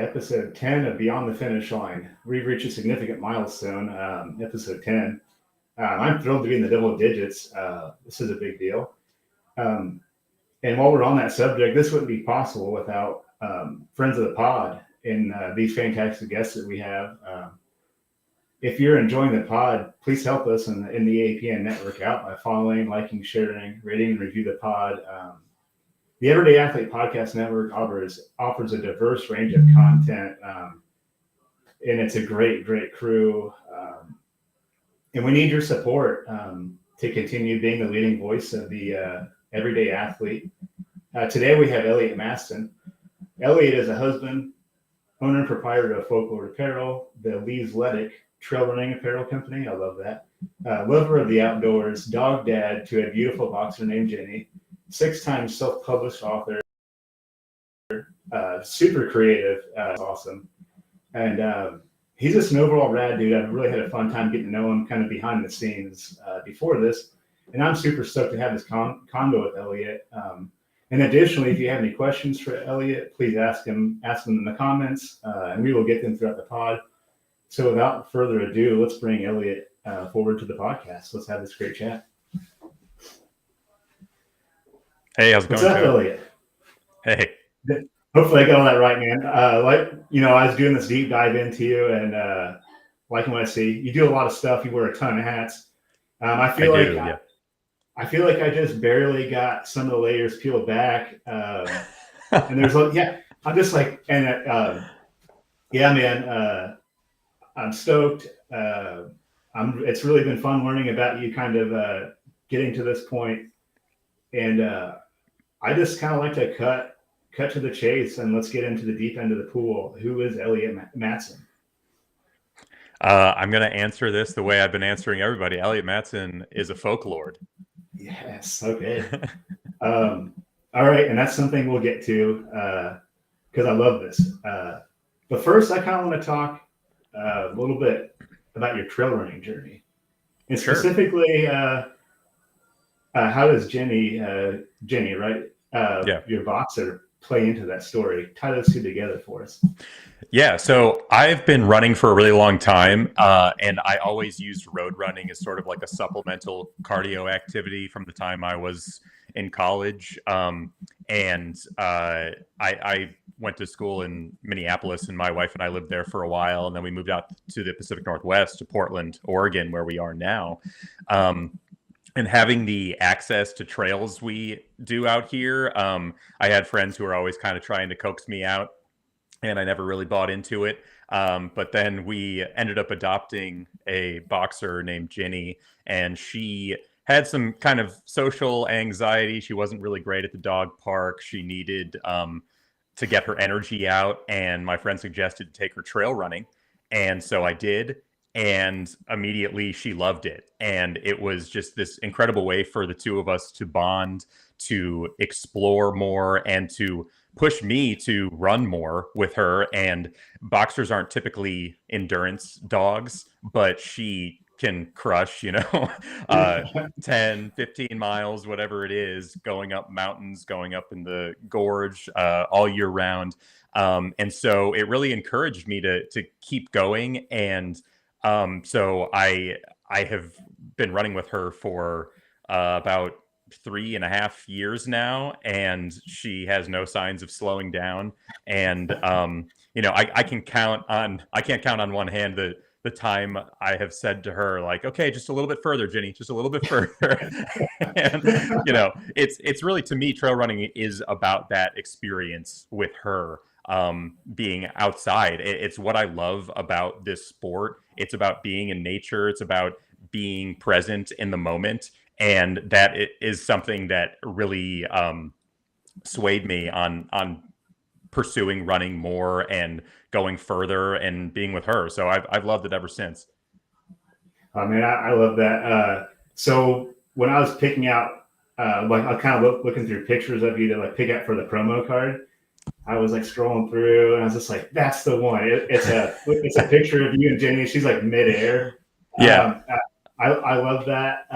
episode 10 of Beyond the Finish Line. We've reached a significant milestone, episode 10. I'm thrilled to be in the double digits. This is a big deal. And while we're on that subject, this wouldn't be possible without friends of the pod and these fantastic guests that we have. If you're enjoying the pod, please help us in the APN network out by following, liking, sharing, rating, and review the pod. The Everyday Athlete Podcast Network offers a diverse range of content, and it's a great crew. And we need your support to continue being the leading voice of the everyday athlete. Today we have Elliot Matson. Elliot is a husband, owner and proprietor of Folklord Apparel, the Lee's-Letic trail running apparel company. I love that. Lover of the outdoors, dog dad to a beautiful boxer named Ginny, 6-time self-published author, super creative, awesome. And he's just an overall rad dude. I've really had a fun time getting to know him kind of behind the scenes before this. And I'm super stoked to have this convo with Elliot. And additionally, if you have any questions for Elliot, please ask them in the comments, and we will get them throughout the pod. So without further ado, let's bring Elliot forward to the podcast. Let's have this great chat. Hey, how's it going? What's up, Elliot? Hey. Hopefully I got all that right, man. I was doing this deep dive into you, and liking what I see. You do a lot of stuff. You wear a ton of hats. I feel like I just barely got some of the layers peeled back. And there's I'm just like, and man, I'm stoked. It's really been fun learning about you, kind of getting to this point. And I just kind of like to cut to the chase, and let's get into the deep end of the pool. Who is Elliot Matson? I'm going to answer this the way I've been answering everybody. Elliot Matson is a folklord. Yes. Okay. All right. And that's something we'll get to because I love this. But first, I kind of want to talk a little bit about your trail running journey. And specifically, how does Ginny, right? Your boxer, play into that story? Tie those two together for us. Yeah, so I've been running for a really long time, and I always used road running as sort of like a supplemental cardio activity from the time I was in college. I went to school in Minneapolis, and my wife and I lived there for a while, and then we moved out to the Pacific Northwest, to Portland, Oregon, where we are now. And having the access to trails we do out here, I had friends who were always kind of trying to coax me out, and I never really bought into it. But then we ended up adopting a boxer named Ginny, and she had some kind of social anxiety. She wasn't really great at the dog park. She needed to get her energy out, and my friend suggested to take her trail running. And so I did. And immediately she loved it. And it was just this incredible way for the two of us to bond, to explore more, and to push me to run more with her. And boxers aren't typically endurance dogs, but she can crush, 10, 15 miles, whatever it is, going up mountains, going up in the gorge all year round. And so it really encouraged me to keep going. And so I have been running with her for about 3.5 years now, and she has no signs of slowing down. And I can't count on one hand the time I have said to her, like, okay, just a little bit further, Ginny, just a little bit further. And it's really, to me, trail running is about that experience with her. Being outside. It's what I love about this sport. It's about being in nature. It's about being present in the moment. And that is something that really swayed me on pursuing running more and going further and being with her. So I've loved it ever since. Oh man, I love that. So when I was picking out, I was kind of looking through pictures of you to pick out for the promo card. I was scrolling through, and I was just like, "That's the one." It's a picture of you and Jenny. She's midair. Yeah, I love that.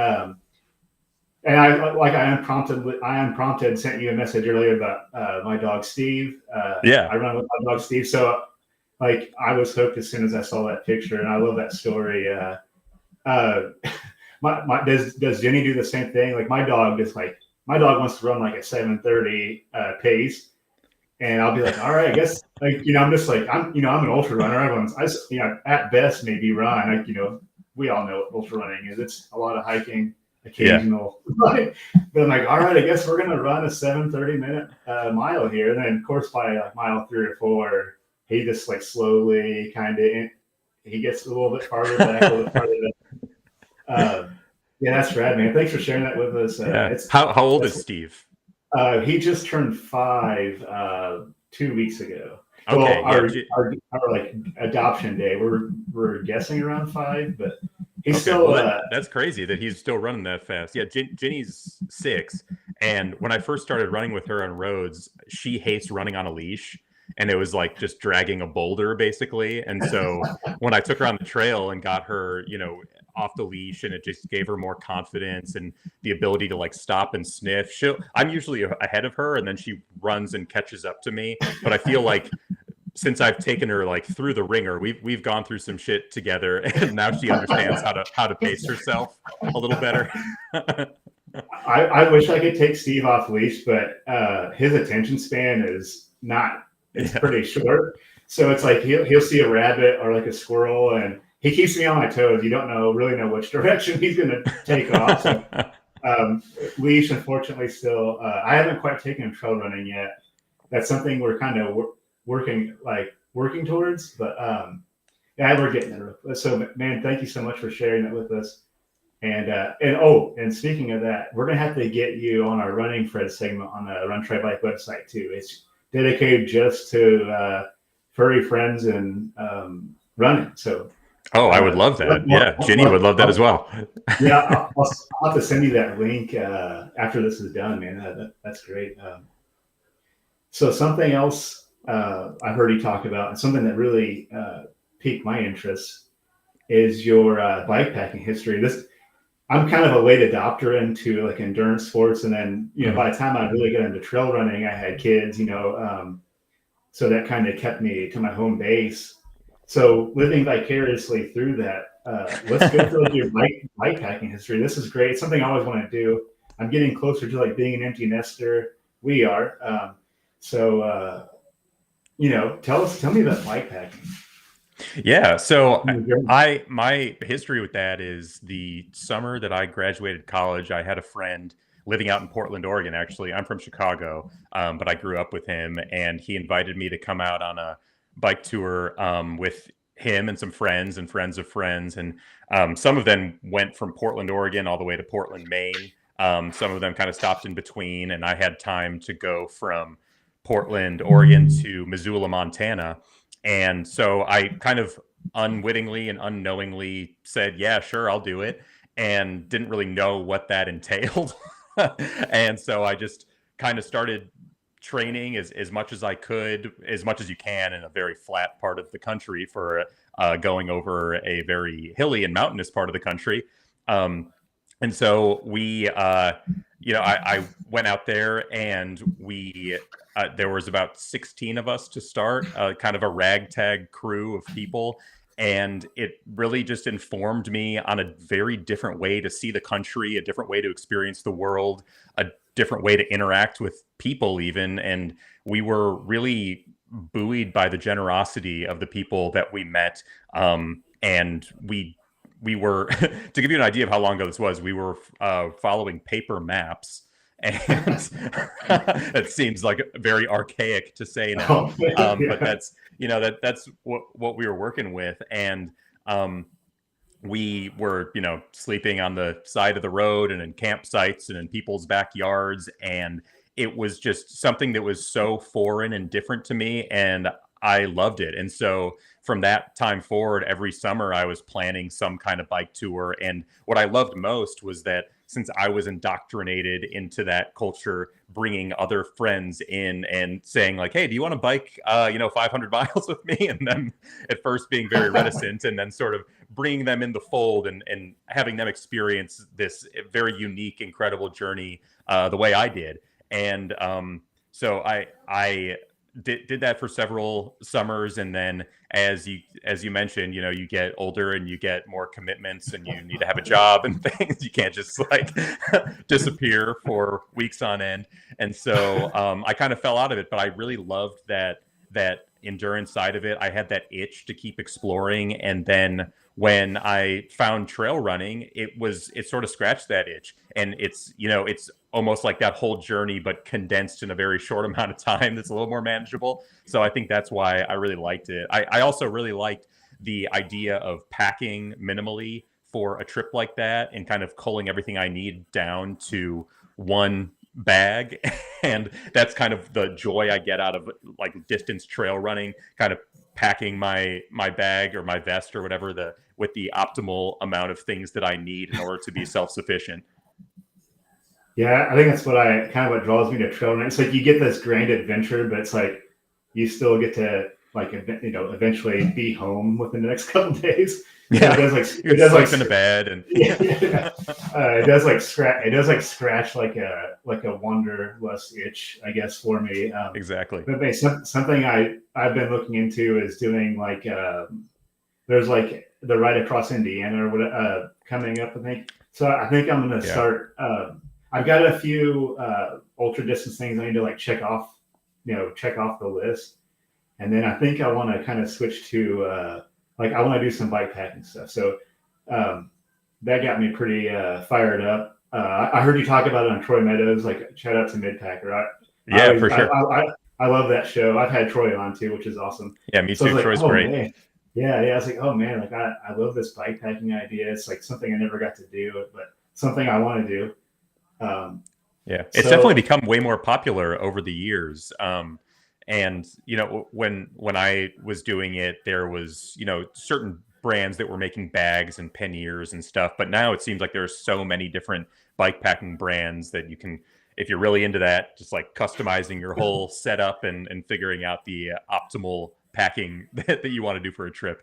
And I unprompted sent you a message earlier about my dog Steve. I run with my dog Steve, so like I was hooked as soon as I saw that picture, and I love that story. Uh, does Jenny do the same thing? Like my dog wants to run like a 7:30 pace, and I'll be like, all right, I guess like I'm just like I'm an ultra runner. Everyone's at best maybe run. Like we all know what ultra running is. It's a lot of hiking, occasional. Yeah. But I'm like, all right, I guess we're gonna run a 7:30-minute mile here. And then of course by like mile 3 or 4, he just like slowly kind of he gets a little bit farther back, a little bit farther back. Yeah, that's rad, man. Thanks for sharing that with us. Yeah. How old is Steve? He just turned 5 2 weeks ago. Okay, well, our like adoption day, we're guessing around 5, but he's still. Well, that's crazy that he's still running that fast. Yeah, Ginny's 6, and when I first started running with her on roads, she hates running on a leash, and it was like just dragging a boulder basically. And so when I took her on the trail and got her, off the leash, and it just gave her more confidence and the ability to like stop and sniff. I'm usually ahead of her, and then she runs and catches up to me. But I feel like since I've taken her like through the ringer, we've gone through some shit together, and now she understands how to pace herself a little better. I wish I could take Steve off leash, but his attention span is not. It's pretty short. So it's like he'll see a rabbit or like a squirrel, and he keeps me on my toes. You don't really know which direction he's going to take off. So, leash, unfortunately, still, I haven't quite taken him trail running yet. That's something we're kind of working towards, but yeah, we're getting there. So, man, thank you so much for sharing that with us. And speaking of that, we're gonna have to get you on our Running Fred segment on the Run Try Bike website too. It's dedicated just to furry friends and running. So. Oh, I would love that. Yeah, Ginny would love that as well. Yeah, I'll have to send you that link after this is done, man. That's great. So something else I heard you talk about, and something that really piqued my interest, is your bikepacking history. I'm kind of a late adopter into like endurance sports, and then by the time I really got into trail running, I had kids. So that kind of kept me to my home base. So living vicariously through that, let's go through your bikepacking history. This is great. It's something I always want to do. I'm getting closer to like being an empty nester. We are. Tell me about bikepacking. Yeah. So my history with that is the summer that I graduated college, I had a friend living out in Portland, Oregon. Actually, I'm from Chicago, but I grew up with him, and he invited me to come out on a bike tour with him and some friends and friends of friends, and some of them went from Portland, Oregon all the way to Portland, Maine. Some of them kind of stopped in between, and I had time to go from Portland, Oregon to Missoula, Montana. And so I kind of unwittingly and unknowingly said, yeah, sure, I'll do it, and didn't really know what that entailed. And so I just kind of started training as much as I could, as much as you can in a very flat part of the country for going over a very hilly and mountainous part of the country. And so I went out there, and there was about 16 of us to start, kind of a ragtag crew of people. And it really just informed me on a very different way to see the country, a different way to experience the world, a different way to interact with people even. And we were really buoyed by the generosity of the people that we met. And we were, to give you an idea of how long ago this was, we were following paper maps. And it seems like very archaic to say now, but that's what we were working with. And we were sleeping on the side of the road and in campsites and in people's backyards, and it was just something that was so foreign and different to me, and I loved it. And so from that time forward, every summer I was planning some kind of bike tour. And what I loved most was that since I was indoctrinated into that culture, bringing other friends in and saying like, hey, do you want to bike, 500 miles with me? And them at first being very reticent, and then sort of bringing them in the fold and having them experience this very unique, incredible journey the way I did. And so I did that for several summers, and then as you mentioned, you know, you get older and you get more commitments, and you need to have a job and things. You can't just like disappear for weeks on end. And so I kind of fell out of it, but I really loved that endurance side of it. I had that itch to keep exploring, and then when I found trail running, it sort of scratched that itch. And it's, you know, it's almost like that whole journey, but condensed in a very short amount of time that's a little more manageable. So I think that's why I really liked it. I also really liked the idea of packing minimally for a trip like that, and kind of culling everything I need down to one bag. And that's kind of the joy I get out of like distance trail running, kind of packing my bag or my vest or whatever with the optimal amount of things that I need in order to be self-sufficient. Yeah, I think that's what draws me to trail running. It's like you get this grand adventure, but it's like you still get to like eventually be home within the next couple of days. Yeah, It does sleep in the bed, and yeah. It does like scratch like a wanderlust itch, I guess, for me. Exactly. But something I've been looking into is doing like there's like the ride across Indiana or what coming up, I think. So I think I'm gonna start. I've got a few ultra distance things I need to like check off the list, and then I think I want to kind of switch to like I want to do some bike packing stuff. So that got me pretty fired up. I heard you talk about it on Troy Meadows. Like shout out to Midpacker. For sure. I love that show. I've had Troy on too, which is awesome. Yeah, me too. Troy's great. Man. Yeah. I was like, oh man, like I love this bike packing idea. It's like something I never got to do, but something I want to do. It's definitely become way more popular over the years. And you know, when I was doing it, there was, you know, certain brands that were making bags and panniers and stuff, but now it seems like there's so many different bike packing brands that you can, if you're really into that, just like customizing your whole setup and figuring out the optimal packing that you want to do for a trip.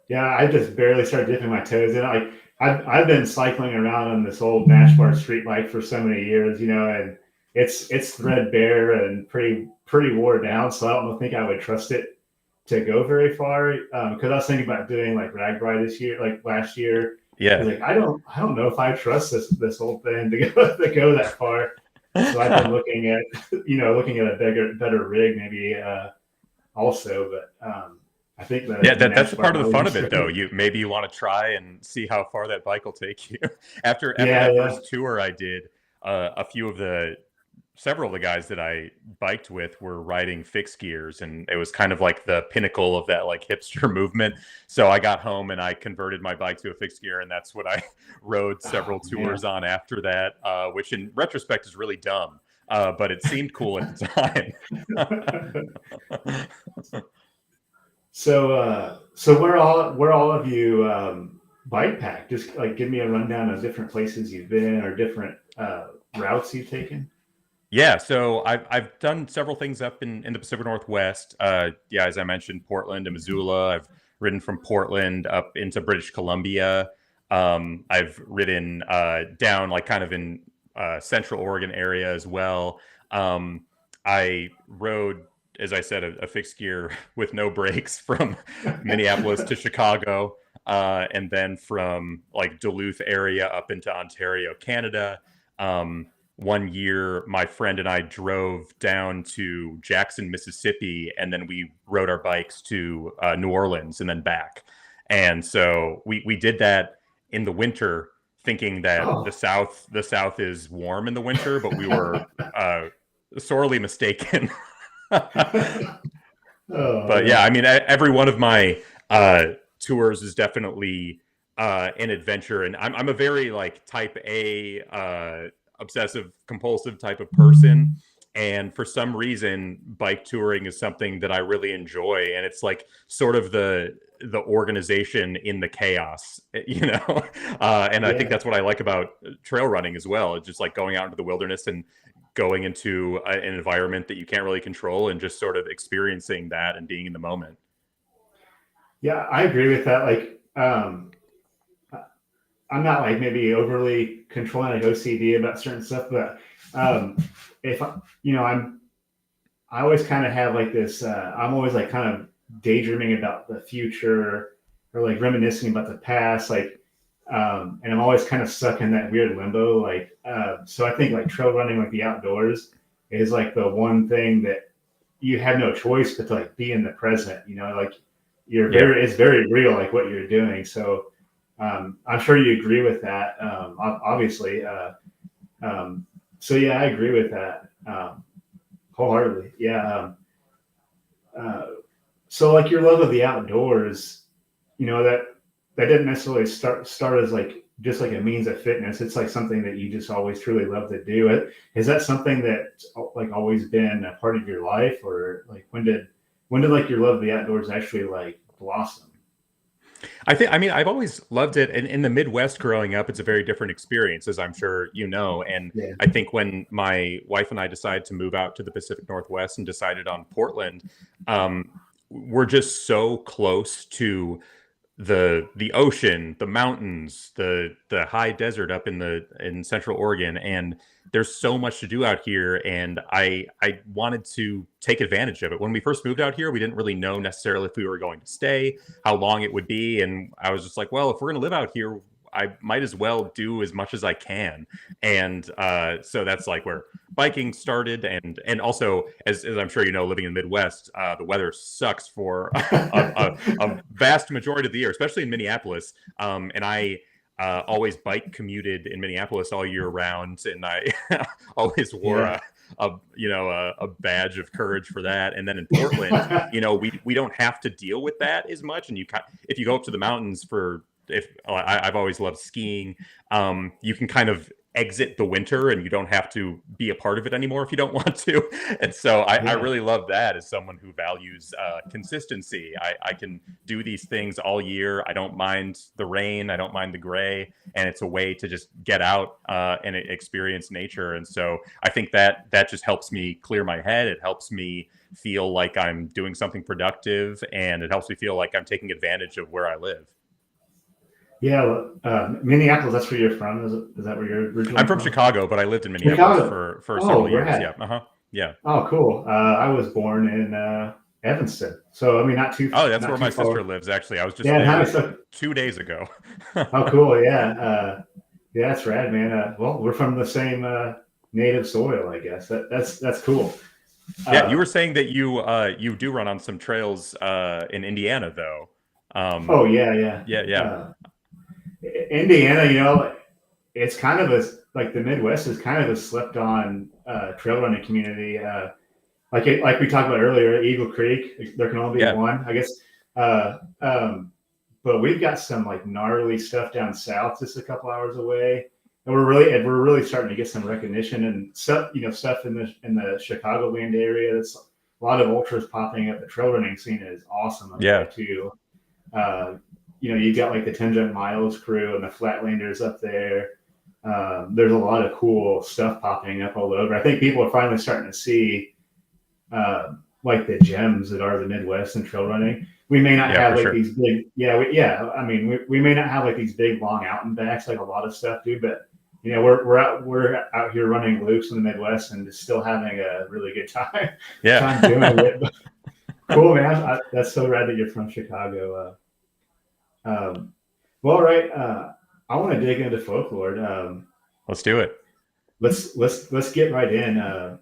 Yeah, I just barely started dipping my toes in. Like I've been cycling around on this old Nash bar street bike for so many years, you know, and it's threadbare and pretty wore down. So I don't think I would trust it to go very far. Because I was thinking about doing like RAGBRAI this year, like last year. Yeah. Like I don't know if I trust this old thing to go that far. So I've been looking at a better rig maybe also, but I think that's the part of the fun of it, though. You want to try and see how far that bike will take you. After that first tour I did, several of the guys that I biked with were riding fixed gears, and it was kind of like the pinnacle of that like hipster movement. So I got home and I converted my bike to a fixed gear, and that's what I rode several tours on after that, which in retrospect is really dumb, but it seemed cool at the time. So where all of you bike pack? Just like give me a rundown of different places you've been or different routes you've taken. Yeah, so I've done several things up in the Pacific Northwest. As I mentioned, Portland and Missoula. I've ridden from Portland up into British Columbia. I've ridden down like kind of in Central Oregon area as well. I rode, as I said, a fixed gear with no brakes from Minneapolis to Chicago, and then from like Duluth area up into Ontario, Canada. One year, my friend and I drove down to Jackson, Mississippi, and then we rode our bikes to New Orleans and then back. And so we did that in the winter, thinking that the South is warm in the winter, but we were sorely mistaken. But yeah, I mean, every one of my tours is definitely an adventure, and I'm a very like type A obsessive compulsive type of person, and for some reason bike touring is something that I really enjoy, and it's like sort of the organization in the chaos, you know. I think that's what I like about trail running as well. It's just like going out into the wilderness and going into an environment that you can't really control and just sort of experiencing that and being in the moment. Yeah, I agree with that. Like, I'm not like maybe overly controlling like OCD about certain stuff, but if I always kind of have like this. I'm always like kind of daydreaming about the future or like reminiscing about the past. Like, and I'm always kind of stuck in that weird limbo. Like, so I think like trail running, like the outdoors, is like the one thing that you have no choice but to like be in the present. You know, like Yeah. it's very real, like what you're doing. So I'm sure you agree with that. Obviously. So yeah, I agree with that wholeheartedly. Yeah. Uh, so like your love of the outdoors, you know that didn't necessarily start as like just like a means of fitness. It's like something that you just always truly love to do. Is that something that like always been a part of your life, or like when did like your love of the outdoors actually like blossom? I mean, I've always loved it. And in the Midwest growing up, it's a very different experience, as I'm sure you know. And Yeah. I think when my wife and I decided to move out to the Pacific Northwest and decided on Portland, we're just so close to the ocean, the mountains, the high desert up in Central Oregon, and there's so much to do out here, and I wanted to take advantage of it. When we first moved out here, we didn't really know necessarily if we were going to stay, how long it would be, and I was just like, well, if we're going to live out here, I might as well do as much as I can. And so that's like where biking started, and also as I'm sure you know, living in the Midwest, the weather sucks for a vast majority of the year, especially in Minneapolis. And I always bike commuted in Minneapolis all year round, and I always wore Yeah. a badge of courage for that. And then in Portland, we don't have to deal with that as much. And if you go up to the mountains for if I've always loved skiing, you can kind of exit the winter and you don't have to be a part of it anymore if you don't want to. And so I Yeah. really love that as someone who values consistency. I can do these things all year. I don't mind the rain. I don't mind the gray. And it's a way to just get out and experience nature. And so I think that just helps me clear my head. It helps me feel like I'm doing something productive, and it helps me feel like I'm taking advantage of where I live. Yeah. Well, Minneapolis. That's where you're from. Is that where you're I'm originally from from? Chicago, but I lived in Minneapolis Chicago. for Oh, several years. Yeah. rad. Yeah. Oh, cool. I was born in Evanston, so I mean, Oh, that's not where my too sister far. lives. Actually, I was just Yeah, nice. there 2 days ago. Oh, cool. Yeah, yeah, that's rad, man. Well, we're from the same native soil, I guess. That's cool. Yeah, you Uh, were saying that you do run on some trails in Indiana, though. oh yeah, yeah. Yeah, yeah, Indiana, you know, it's kind of like the Midwest is kind of a slept on trail running community. Like we talked about earlier, Eagle Creek, there can only be yeah, one, I guess. Uh, um, but we've got some like gnarly stuff down south, just a couple hours away, and we're really starting to get some recognition and stuff. You know, stuff in the Chicagoland area. That's a lot of ultras popping up. The trail running scene is awesome up there yeah. too. Uh, you know, you got like the 10 Miles crew and the Flatlanders up there. There's a lot of cool stuff popping up all over. I think people are finally starting to see like the gems that are the Midwest and trail running. We may not Yeah, have for like sure. these big, I mean, we may not have like these big long out and backs like a lot of stuff do, but you know, we're out here running loops in the Midwest and just still having a really good time doing Yeah. it. But cool, man. That's so rad that you're from Chicago. Um, well, all right. I want to dig into Folklord. Let's do it. Let's get right in.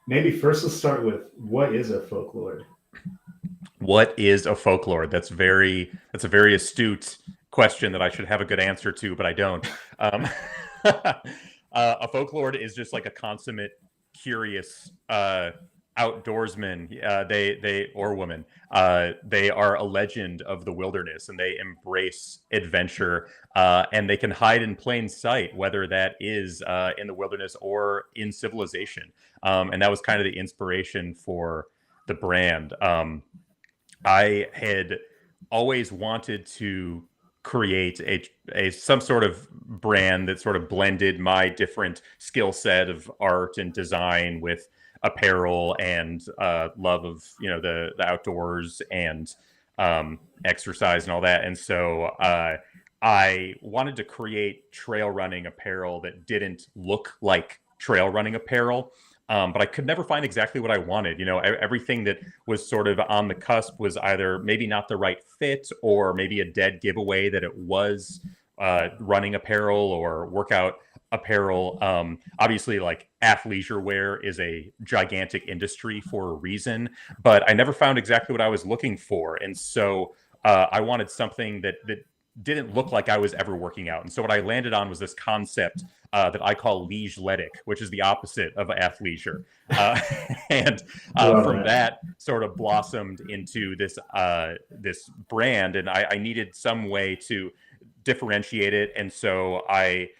Maybe first let's start with what is a Folklord? What is a folklore? That's a very astute question that I should have a good answer to, but I don't. A folklore is just like a consummate curious outdoorsman. They or woman. They are a legend of the wilderness, and they embrace adventure. And they can hide in plain sight, whether that is in the wilderness or in civilization. And that was kind of the inspiration for the brand. I had always wanted to create a some sort of brand that sort of blended my different skill set of art and design with apparel and love of the outdoors and exercise and all that. And so I wanted to create trail running apparel that didn't look like trail running apparel, But I could never find exactly what I wanted. Everything that was sort of on the cusp was either maybe not the right fit, or maybe a dead giveaway that it was running apparel or workout apparel. Obviously, like athleisure wear is a gigantic industry for a reason, but I never found exactly what I was looking for. And so I wanted something that didn't look like I was ever working out. And so what I landed on was this concept that I call leisure-letic, which is the opposite of athleisure. And from that sort of blossomed into this brand, and I needed some way to differentiate it. And so I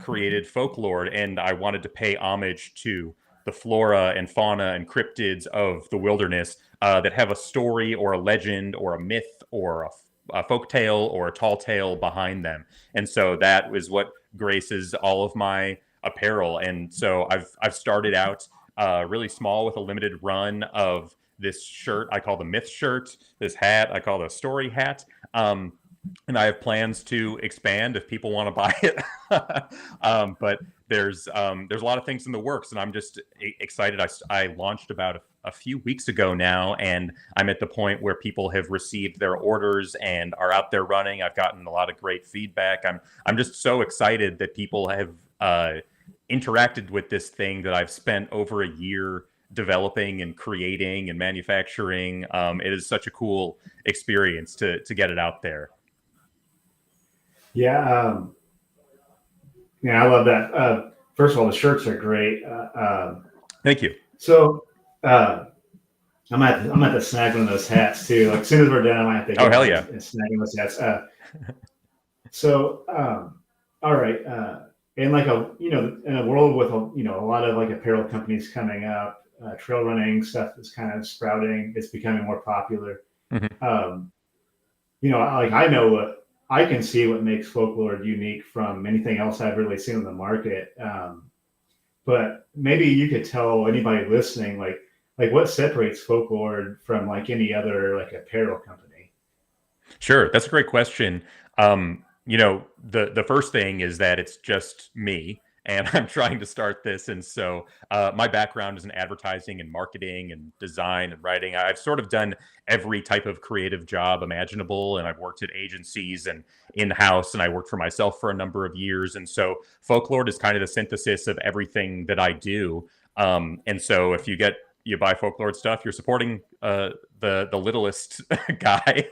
created Folklord, and I wanted to pay homage to the flora and fauna and cryptids of the wilderness that have a story or a legend or a myth or a folk tale or a tall tale behind them. And so that was what graces all of my apparel. And so I've started out really small with a limited run of this shirt I call the myth shirt, this hat I call the story hat. And I have plans to expand if people want to buy it. But there's a lot of things in the works, and I'm just excited. I launched about a few weeks ago now, and I'm at the point where people have received their orders and are out there running. I've gotten a lot of great feedback. I'm just so excited that people have interacted with this thing that I've spent over a year developing and creating and manufacturing. It is such a cool experience to get it out there. Yeah, I love that. First of all, the shirts are great. Thank you. So I'm at to snag one of those hats too. Like as soon as we're done, I might have to hell yeah, and snag those hats. All right, and like in a world with a lot of like apparel companies coming up, trail running stuff is kind of sprouting. It's becoming more popular. Mm-hmm. Like I can see what makes Folklord unique from anything else I've really seen on the market. But maybe you could tell anybody listening, like what separates Folklord from like any other like apparel company. Sure, that's a great question. The first thing is that it's just me, and I'm trying to start this. And so my background is in advertising and marketing and design and writing. I've sort of done every type of creative job imaginable, and I've worked at agencies and in-house, and I worked for myself for a number of years. And so Folklord is kind of the synthesis of everything that I do. And so if you buy Folklord stuff, you're supporting the littlest guy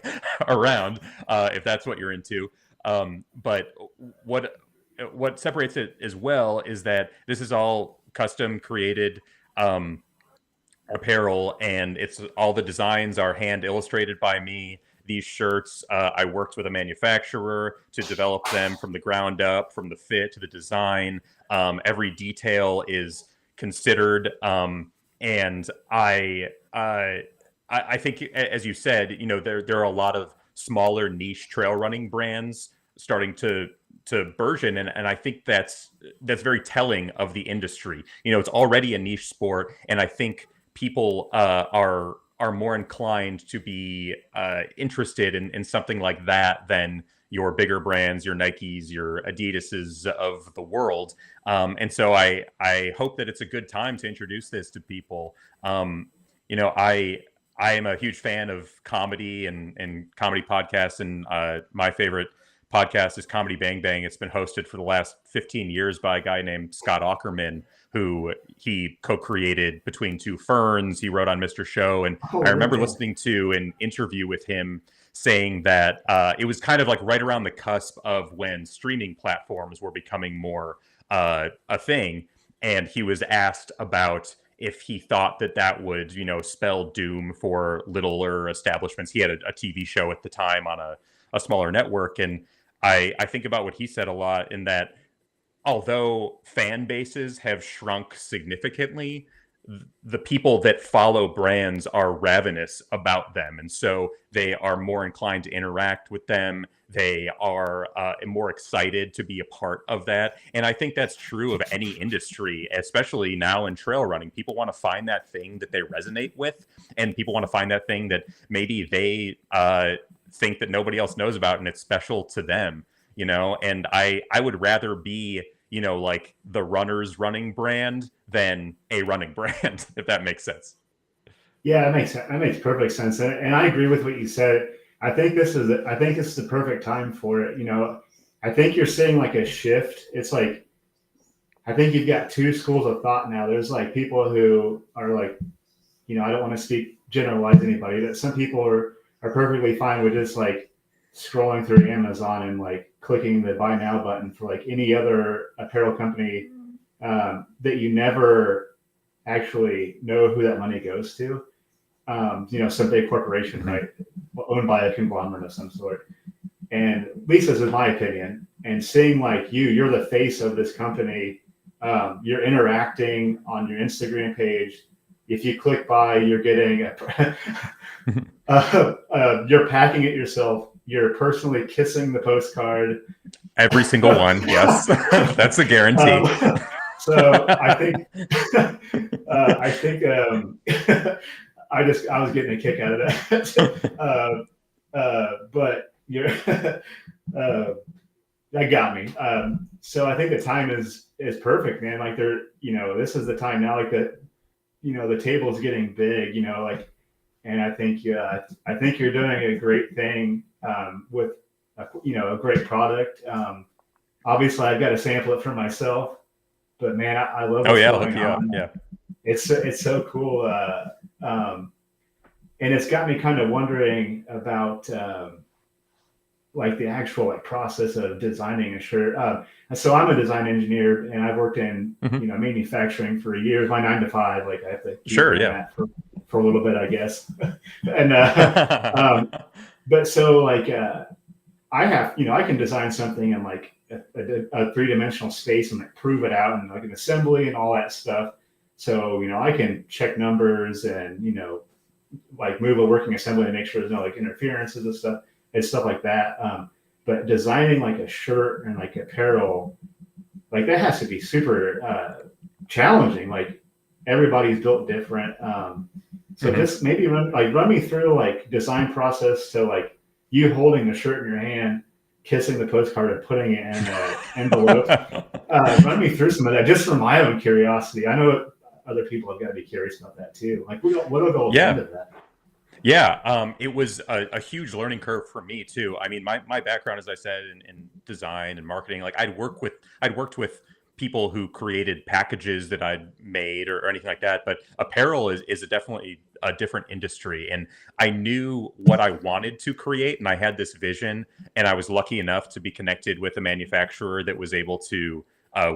around, if that's what you're into. But what separates it as well is that this is all custom created apparel, and it's all the designs are hand illustrated by me. These shirts, I worked with a manufacturer to develop them from the ground up, from the fit to the design. Every detail is considered, and I think, as you said, there are a lot of smaller niche trail running brands starting to burgeon, and I think that's very telling of the industry. It's already a niche sport, and I think people are more inclined to be interested in something like that than your bigger brands, your Nikes, your Adidases of the world. And so I hope that it's a good time to introduce this to people. I am a huge fan of comedy and comedy podcasts, and my favorite podcast is Comedy Bang Bang. It's been hosted for the last 15 years by a guy named Scott Aukerman, who he co-created Between Two Ferns. He wrote on Mr. Show. And I remember listening to an interview with him saying that it was kind of like right around the cusp of when streaming platforms were becoming more a thing. And he was asked about if he thought that would, spell doom for littler establishments. He had a TV show at the time on a smaller network. And I think about what he said a lot, in that although fan bases have shrunk significantly, the people that follow brands are ravenous about them. And so they are more inclined to interact with them. They are more excited to be a part of that. And I think that's true of any industry, especially now in trail running. People want to find that thing that they resonate with, and people want to find that thing that maybe they think that nobody else knows about, and it's special to them, and I would rather be like the runner's running brand than a running brand, if that makes sense. Yeah, that makes perfect sense, and I agree with what you said. I think this is the perfect time for it. I think you're seeing like a shift. It's like I think you've got two schools of thought now. There's like people who are like, I don't want to generalize anybody, but some people are perfectly fine with just like scrolling through Amazon and like clicking the buy now button for like any other apparel company that you never actually know who that money goes to. Some big corporation, right, owned by a conglomerate of some sort. And at least this is my opinion. And seeing like you're the face of this company. You're interacting on your Instagram page. If you click buy, you're getting you're packing it yourself. You're personally kissing the postcard. Every single one, yes, that's a guarantee. So I think I was getting a kick out of that. But you're that got me. So I think the time is perfect, man. Like this is the time now. Like the table's getting big. And I think you're doing a great thing with a great product. Obviously, I've got to sample it for myself, but man, I love what's going on. Yeah, it's so cool, and it's got me kind of wondering about like the actual process of designing a shirt. So I'm a design engineer, and I've worked in manufacturing for years. My 9 to 5, like I have to keep that for a little bit, I guess. And but so like I have I can design something in like a 3-dimensional space and like prove it out and like an assembly and all that stuff. So I can check numbers and like move a working assembly to make sure there's no like interferences and stuff like that. But designing like a shirt and like apparel, like that has to be super challenging. Like everybody's built different. So just maybe run me through like design process to like you holding the shirt in your hand, kissing the postcard and putting it in the envelope. Run me through some of that just for my own curiosity. I know other people have got to be curious about that too. Like what will go into that? Yeah, it was a huge learning curve for me too. I mean, my background, as I said, in design and marketing, like I'd worked with people who created packages that I'd made or anything like that. But apparel is definitely a different industry, and I knew what I wanted to create, and I had this vision, and I was lucky enough to be connected with a manufacturer that was able to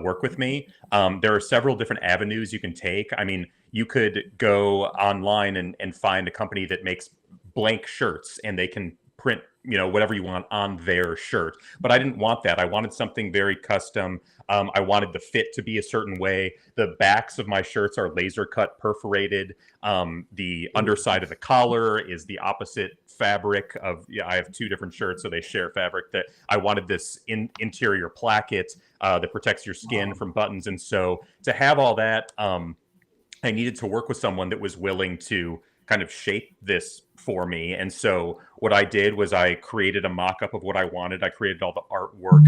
work with me. There are several different avenues you can take. I mean, you could go online and find a company that makes blank shirts and they can print, whatever you want on their shirt. But I didn't want that. I wanted something very custom. I wanted the fit to be a certain way. The backs of my shirts are laser cut, perforated. The underside of the collar is the opposite fabric of, I have 2 different shirts, so they share fabric. That I wanted this interior placket that protects your skin from buttons. And so to have all that, I needed to work with someone that was willing to kind of shape this for me. And so what I did was I created a mock-up of what I wanted. I created all the artwork.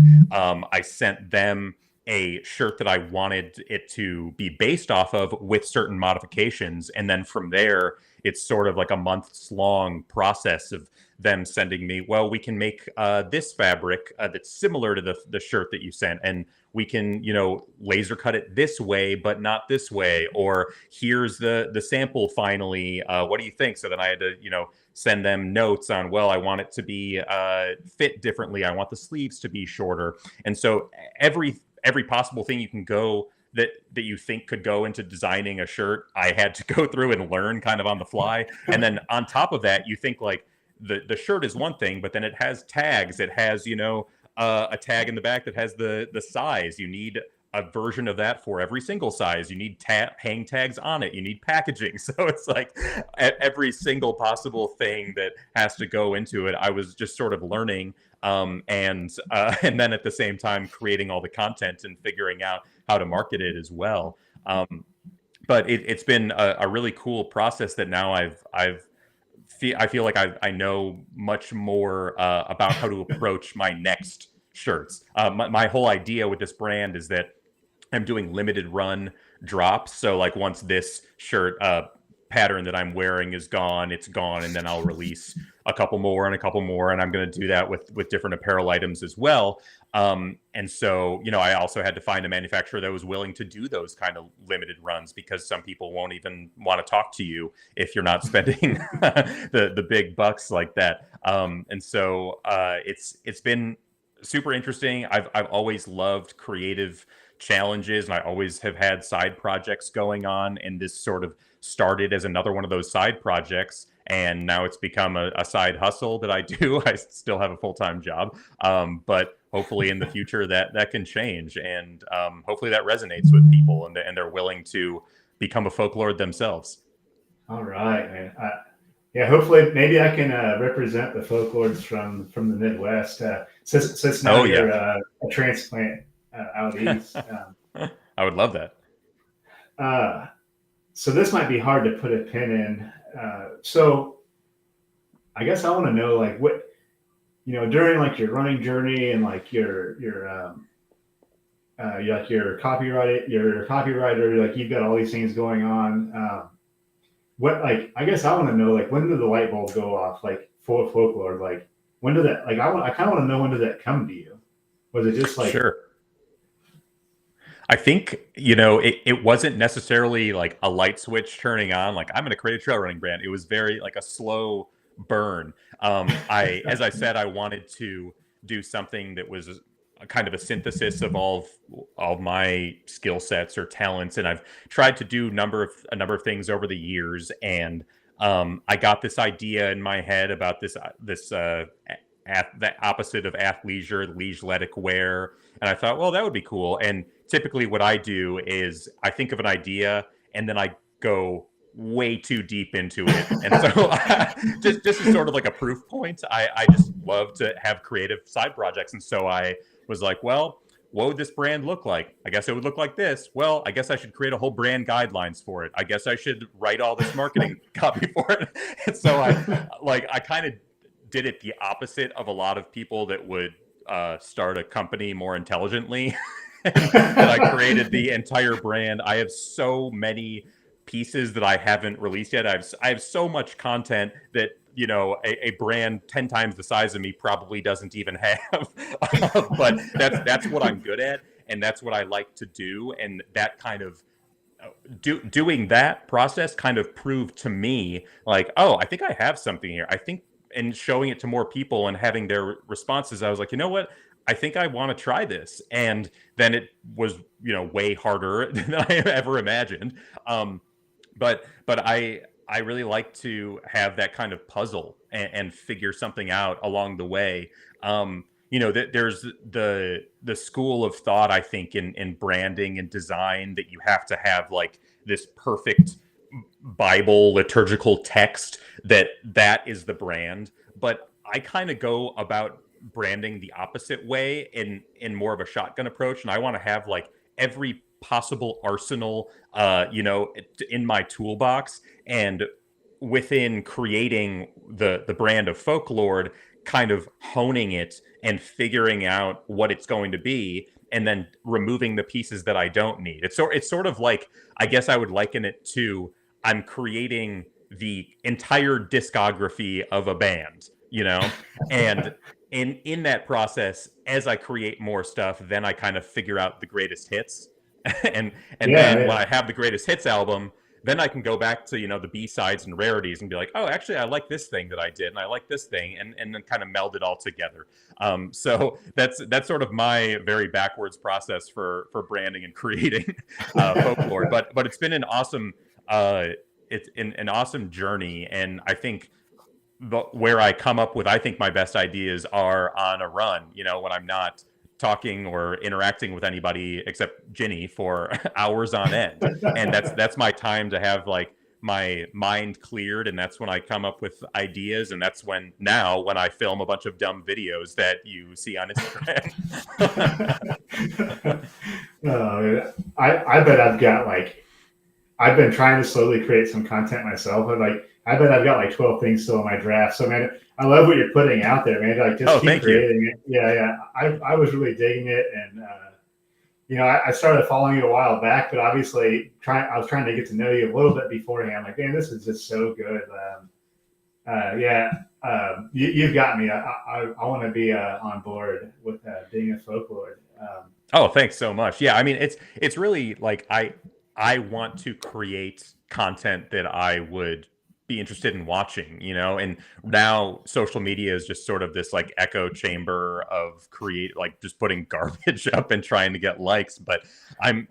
I sent them a shirt that I wanted it to be based off of with certain modifications. And then from there, it's sort of like a months long process of them sending me, well, we can make this fabric that's similar to the shirt that you sent. And we can, laser cut it this way, but not this way. Or here's the sample finally. What do you think? So then I had to, send them notes on, well, I want it to be fit differently. I want the sleeves to be shorter. And so every possible thing you can go that you think could go into designing a shirt, I had to go through and learn kind of on the fly. And then on top of that, you think like the shirt is one thing, but then it has tags. It has, a tag in the back that has the size. You need a version of that for every single size. You need hang tags on it. You need packaging. So it's like every single possible thing that has to go into it. I was just sort of learning, and then at the same time creating all the content and figuring out how to market it as well. But it's been a really cool process that now I feel like I know much more about how to approach my next shirts. My whole idea with this brand is that I'm doing limited run drops. So like once this shirt pattern that I'm wearing is gone, it's gone, and then I'll release a couple more and a couple more, and I'm going to do that with different apparel items as well. And so, you know, I also had to find a manufacturer that was willing to do those kind of limited runs, because some people won't even want to talk to you if you're not spending the big bucks like that. And so it's been super interesting. I've always loved creative challenges, and I always have had side projects going on, and this sort of started as another one of those side projects, and now it's become a side hustle that I do. I still have a full-time job, but hopefully in the future that can change, and hopefully that resonates with people, and they're willing to become a folklord themselves. All right, man. Yeah, hopefully maybe I can represent the folklords from the Midwest. Since now you're a transplant out east. I would love that. So this might be hard to put a pin in. So I guess I want to know, like, what, you know, during like your running journey and like your like your copywriter, like you've got all these things going on. What, like, I guess I want to know, like, when did the light bulb go off, like, for Folklord? Like, when did that, like, I kind of want to know, when did that come to you? Was it just like, sure. I think, you know, it wasn't necessarily like a light switch turning on, like I'm going to create a trail running brand. It was very like a slow burn. As I said, I wanted to do something that was a kind of a synthesis of all of my skill sets or talents. And I've tried to do a number of things over the years. And I got this idea in my head about the opposite of athleisure, leisure wear. And I thought, well, that would be cool. And typically what I do is I think of an idea and then I go way too deep into it. And so just as sort of like a proof point, I just love to have creative side projects. And so I was like, well, what would this brand look like? I guess it would look like this. Well, I guess I should create a whole brand guidelines for it. I guess I should write all this marketing copy for it. And so I kind of did it the opposite of a lot of people that would start a company more intelligently. That I created the entire brand. I have so many pieces that I haven't released yet. I have so much content that, you know, a brand 10 times the size of me probably doesn't even have. But that's what I'm good at, and that's what I like to do. And that kind of doing that process kind of proved to me like, oh, I think I have something here. I think, and showing it to more people and having their responses, I was like, you know what? I think I want to try this. And then it was, you know, way harder than I ever imagined. But I really like to have that kind of puzzle and figure something out along the way. You know, there's the school of thought, I think, in branding and design, that you have to have like this perfect Bible liturgical text that is the brand. But I kind of go about branding the opposite way, in more of a shotgun approach, and I want to have like every possible arsenal you know, in my toolbox. And within creating the brand of Folklord, kind of honing it and figuring out what it's going to be, and then removing the pieces that I don't need. It's sort of like, I guess I would liken it to, I'm creating the entire discography of a band, you know? And in that process, as I create more stuff, then I kind of figure out the greatest hits. and then when I have the greatest hits album, then I can go back to, you know, the B-sides and rarities and be like, oh, actually, I like this thing that I did, and I like this thing, and then kind of meld it all together. So that's sort of my very backwards process for branding and creating Folklord. But it's been an awesome an awesome journey, and I think where I come up with, I think my best ideas are on a run, you know, when I'm not talking or interacting with anybody except Ginny for hours on end. And that's my time to have like my mind cleared, and that's when I come up with ideas, and that's when I film a bunch of dumb videos that you see on Instagram. I bet I've got like I've been trying to slowly create some content myself. But like, I bet I've got like 12 things still in my draft. So man, I love what you're putting out there, man. Like, just Oh, keep thank you. creating it. Yeah, yeah. I was really digging it, and I started following you a while back, but obviously, I was trying to get to know you a little bit beforehand. Like, man, this is just so good. Yeah, you've got me. I want to be on board with being a folklore. Oh, thanks so much. Yeah, I mean, it's really like I want to create content that I would be interested in watching, and now social media is just sort of this like echo chamber of create, like just putting garbage up and trying to get likes. But I'm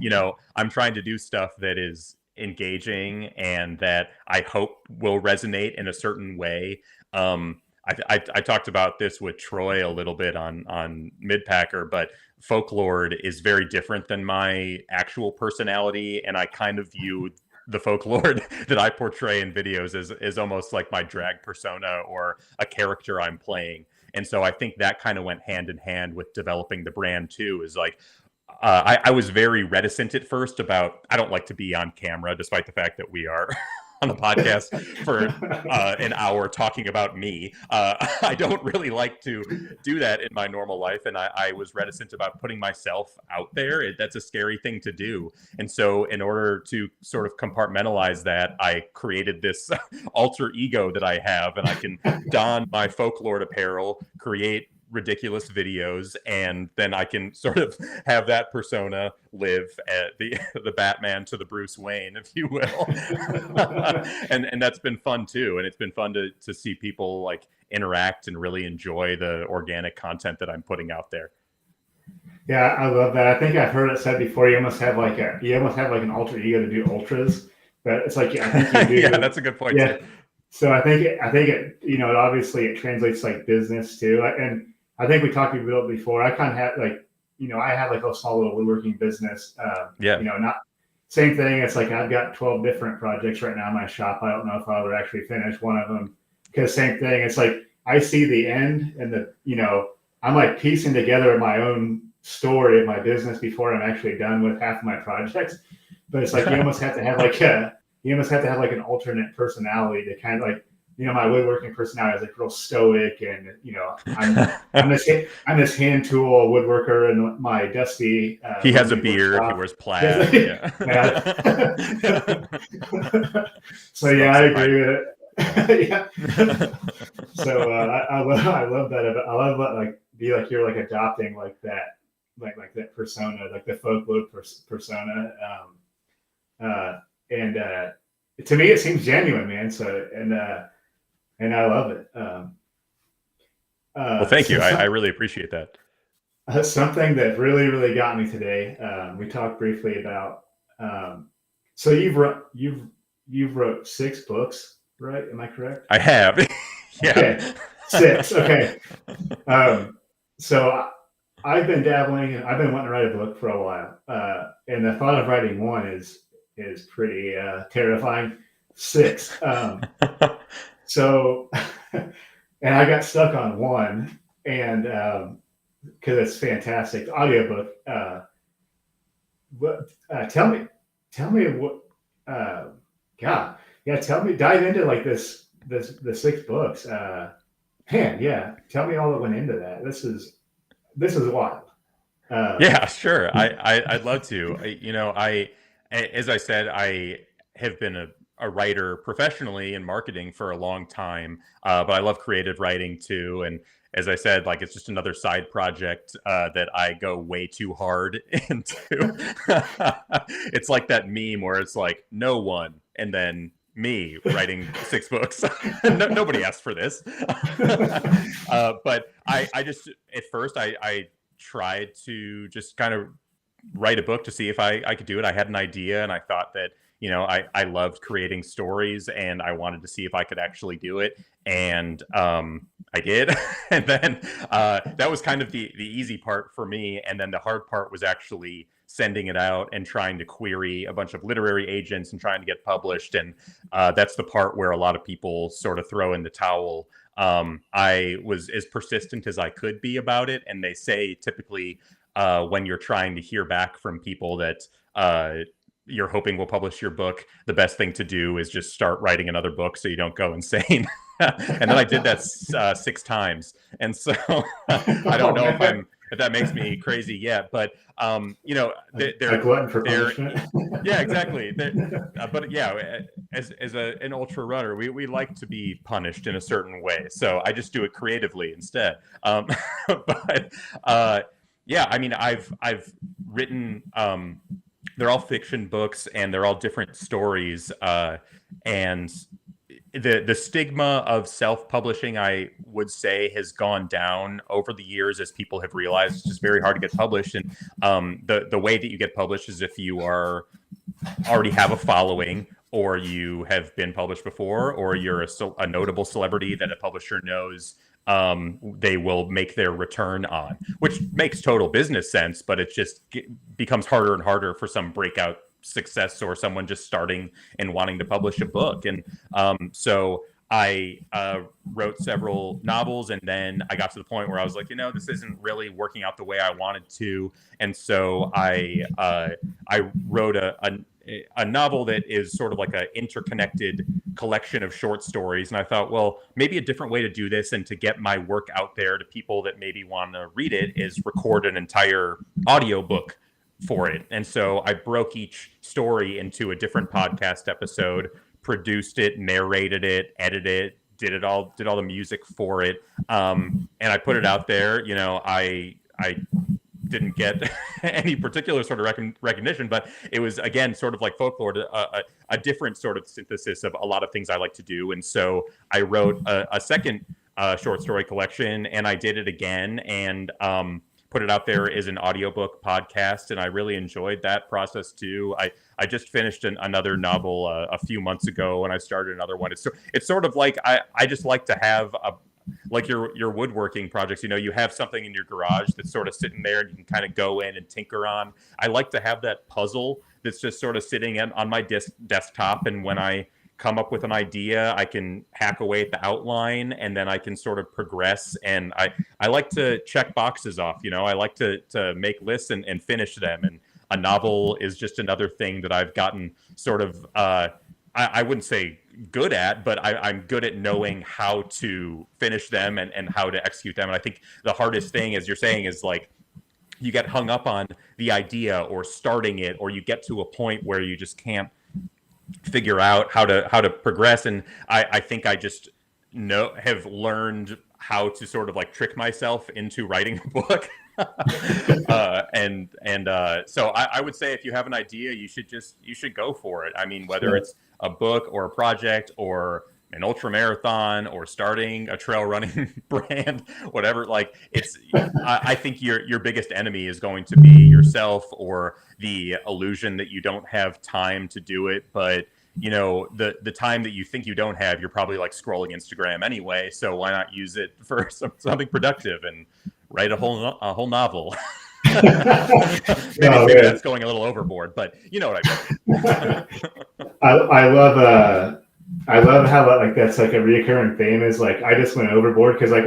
trying to do stuff that is engaging and that I hope will resonate in a certain way. I talked about this with Troy a little bit on Midpacker, but Folklord is very different than my actual personality, and I kind of view the Folklord that I portray in videos is almost like my drag persona or a character I'm playing. And so I think that kind of went hand in hand with developing the brand too. Is like I was very reticent at first about, I don't like to be on camera, despite the fact that we are on a podcast for an hour talking about me. I don't really like to do that in my normal life. And I was reticent about putting myself out there. That's a scary thing to do. And so in order to sort of compartmentalize that, I created this alter ego that I have, and I can don my Folklord apparel, create ridiculous videos, and then I can sort of have that persona live at the Batman to the Bruce Wayne, if you will. and that's been fun too, and it's been fun to see people like interact and really enjoy the organic content that I'm putting out there. Yeah, I love that. I think I've heard it said before. You almost have like an alter ego to do ultras, but it's like, I think you do. Yeah, that's a good point. Yeah. Too. So I think it it obviously it translates like business too. And I think we talked about it before. I kind of had like, I had like a small little woodworking business. Yeah. Not same thing. It's like I've got 12 different projects right now in my shop. I don't know if I'll ever actually finish one of them, because same thing. It's like I see the end, and I'm like piecing together my own story of my business before I'm actually done with half of my projects. But it's like you almost have to have like an alternate personality to kind of like, my woodworking personality is like real stoic, and I'm this hand tool woodworker, and my dusty. He has a beard. He wears plaid. Yeah. So yeah, I agree with it. Yeah. So I love that. I love that. Like, be like you're like adopting like that, like that persona, like the folklore persona. And to me, it seems genuine, man. So and I love it. Well, thank you. I really appreciate that. Something that really, really got me today. We talked briefly about. So you've wrote 6 books, right? Am I correct? I have. Yeah. Okay. 6. Okay. So I've been dabbling. I've been wanting to write a book for a while, and the thought of writing one is pretty terrifying. 6. So, and I got stuck on 1, and because it's fantastic audiobook. Tell me what. God, yeah. Tell me, dive into like the 6 books. Man, yeah. Tell me all that went into that. This is wild. Yeah, sure. I'd love to. As I said, I have been a writer professionally in marketing for a long time, but I love creative writing too. And as I said, like, it's just another side project that I go way too hard into. It's like that meme where it's like no one, and then me writing 6 books. Nobody asked for this. But I just, at first I tried to just kind of write a book to see if I could do it. I had an idea, and I thought that, I loved creating stories, and I wanted to see if I could actually do it. And I did. And then that was kind of the easy part for me. And then the hard part was actually sending it out and trying to query a bunch of literary agents and trying to get published. And that's the part where a lot of people sort of throw in the towel. I was as persistent as I could be about it. And they say typically when you're trying to hear back from people that you're hoping will publish your book, the best thing to do is just start writing another book so you don't go insane. And then I did that 6 times, and so I don't Oh know if man, that makes me crazy yet, but a glutton for they're punishment. yeah, exactly. But yeah, as an ultra runner, we like to be punished in a certain way. So I just do it creatively instead. But yeah, I mean, I've written. They're all fiction books, and they're all different stories. And the stigma of self-publishing, I would say, has gone down over the years as people have realized it's just very hard to get published. And the way that you get published is if you are already have a following, or you have been published before, or you're a notable celebrity that a publisher knows they will make their return on, which makes total business sense, but it just becomes harder and harder for some breakout success or someone just starting and wanting to publish a book. And so I wrote several novels, and then I got to the point where I was like, this isn't really working out the way I wanted to. And so I wrote a novel that is sort of like an interconnected collection of short stories. And I thought, well, maybe a different way to do this and to get my work out there to people that maybe want to read it is record an entire audiobook for it. And so I broke each story into a different podcast episode, produced it, narrated it, edited it, did all the music for it. And I put it out there. I didn't get any particular sort of recognition, but it was, again, sort of like Folklord, a different sort of synthesis of a lot of things I like to do. And so I wrote a second short story collection, and I did it again, and put it out there as an audiobook podcast. And I really enjoyed that process too. I just finished another novel a few months ago, and I started another one. It's sort of like, I just like to have like your woodworking projects, you have something in your garage that's sort of sitting there and you can kind of go in and tinker on. I like to have that puzzle that's just sort of sitting on my desktop. And when I come up with an idea, I can hack away at the outline, and then I can sort of progress. And I like to check boxes off, I like to make lists and finish them. And a novel is just another thing that I've gotten sort of, I wouldn't say good at, but I'm good at knowing how to finish them and how to execute them. And I think the hardest thing, as you're saying, is like you get hung up on the idea or starting it, or you get to a point where you just can't figure out how to progress. And I think I just have learned how to sort of like trick myself into writing a book. So I would say if you have an idea, you should go for it. I mean, whether it's a book or a project or an ultra marathon or starting a trail running brand, whatever, like I think your biggest enemy is going to be yourself, or the illusion that you don't have time to do it. But the time that you think you don't have, you're probably like scrolling Instagram anyway. So why not use it for something productive and write a whole novel? Maybe that's going a little overboard, but you know what I mean. I love how like that's like a recurring theme is like I just went overboard because like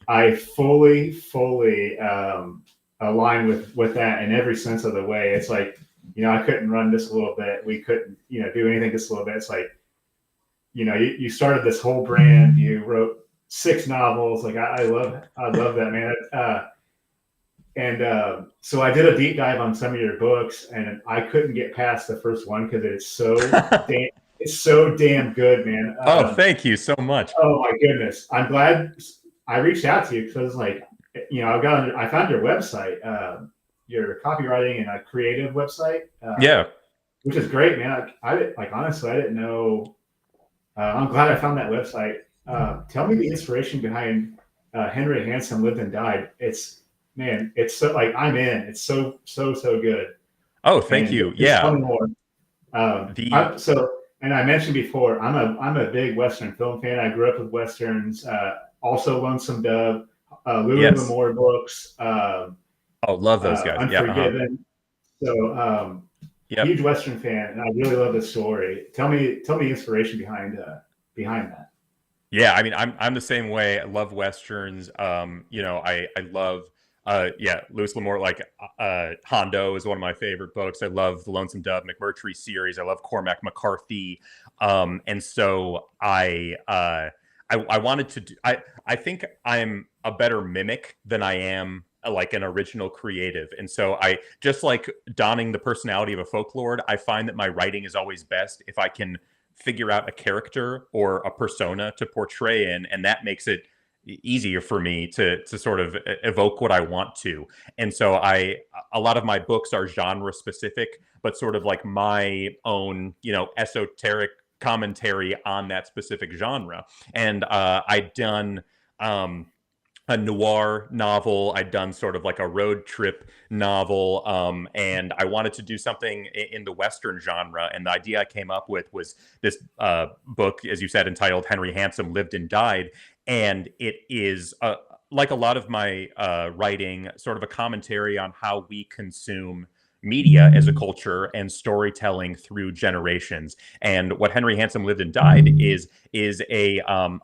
I fully align with that in every sense of the way. It's like, I couldn't run just a little bit. We couldn't, do anything just a little bit. It's like, you started this whole brand. You wrote 6 novels. Like I love that, man. So I did a deep dive on some of your books, and I couldn't get past the first one because it's so damn good, man. Thank you so much. Oh my goodness, I'm glad I reached out to you because like, I found your website, your copywriting and a creative website. Which is great, man. Honestly, I didn't know. I'm glad I found that website. Tell me the inspiration behind Henry Hansen Lived and Died. It's so like I'm in. It's so good. Oh, thank you. Yeah. Tell me more. And I mentioned before, I'm a big Western film fan. I grew up with Westerns. Also, Lonesome Dove, Louis L'Amour books. Love those guys. Unforgiven. So, huge Western fan, and I really love this story. Tell me the inspiration behind that. Yeah, I mean, I'm the same way. I love Westerns. I love Lewis L'Amour, like Hondo is one of my favorite books. I love the Lonesome Dove McMurtry series. I love Cormac McCarthy. And so I wanted to do, I think I'm a better mimic than I am like an original creative. And so I, just like donning the personality of a folklord, I find that my writing is always best if I can figure out a character or a persona to portray in, and that makes it easier for me to sort of evoke what I want to. And so a lot of my books are genre specific, but sort of like my own, esoteric commentary on that specific genre. And I'd done a noir novel. I'd done sort of like a road trip novel. And I wanted to do something in the Western genre. And the idea I came up with was this book, as you said, entitled Henry Handsome Lived and Died. And it is, like a lot of my writing, sort of a commentary on how we consume media as a culture and storytelling through generations. And what Henry Handsome Lived and Died is a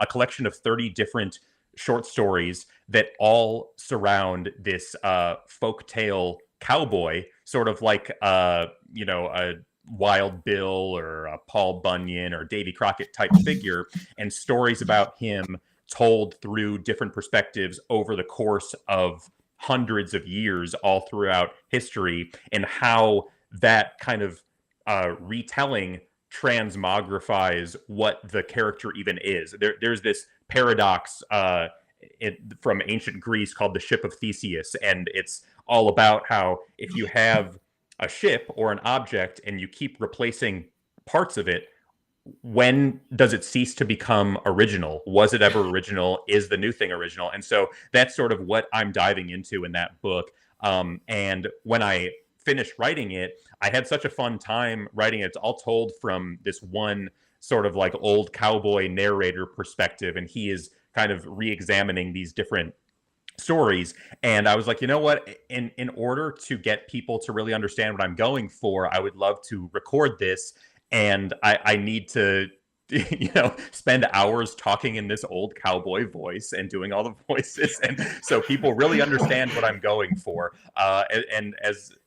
collection of 30 different short stories that all surround this folk tale cowboy, sort of like a Wild Bill or a Paul Bunyan or Davy Crockett type figure, and stories about him told through different perspectives over the course of hundreds of years all throughout history, and how that kind of retelling transmogrifies what the character even is. There's this paradox from ancient Greece called the ship of Theseus, and it's all about how if you have a ship or an object and you keep replacing parts of it, when does it cease to become original? Was it ever original? Is the new thing original? And so that's sort of what I'm diving into in that book. And when I finished writing it, I had such a fun time writing it. It's all told from this one sort of like old cowboy narrator perspective, and he is kind of re-examining these different stories. And I was like, you know what, in order to get people to really understand what I'm going for, I would love to record this, and I need to spend hours talking in this old cowboy voice and doing all the voices, and so people really understand what I'm going for. And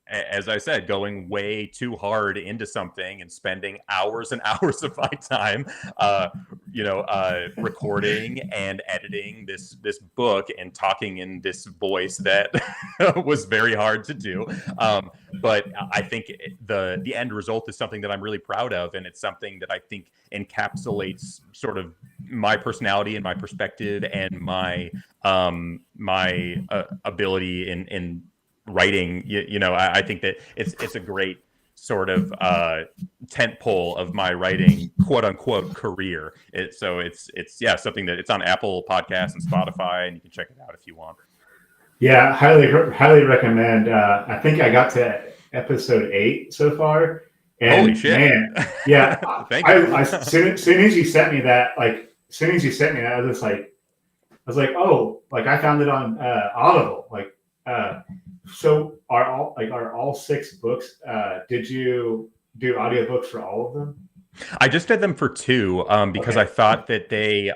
as I said, going way too hard into something and spending hours and hours of my time, recording and editing this book and talking in this voice that was very hard to do. But I think the end result is something that I'm really proud of, and it's something that I think encapsulates sort of my personality and my perspective and my ability in writing. I think that it's a great sort of tent pole of my writing, quote unquote, career. It's something that it's on Apple Podcasts and Spotify, and you can check it out if you want. Yeah, highly recommend. I think I got to episode 8 so far. And holy shit, man, yeah. Thank you. As soon as you sent me that, I was like, oh, like I found it on Audible. So are all 6 books? Did you do audiobooks for all of them? I just did them for 2 because I thought that they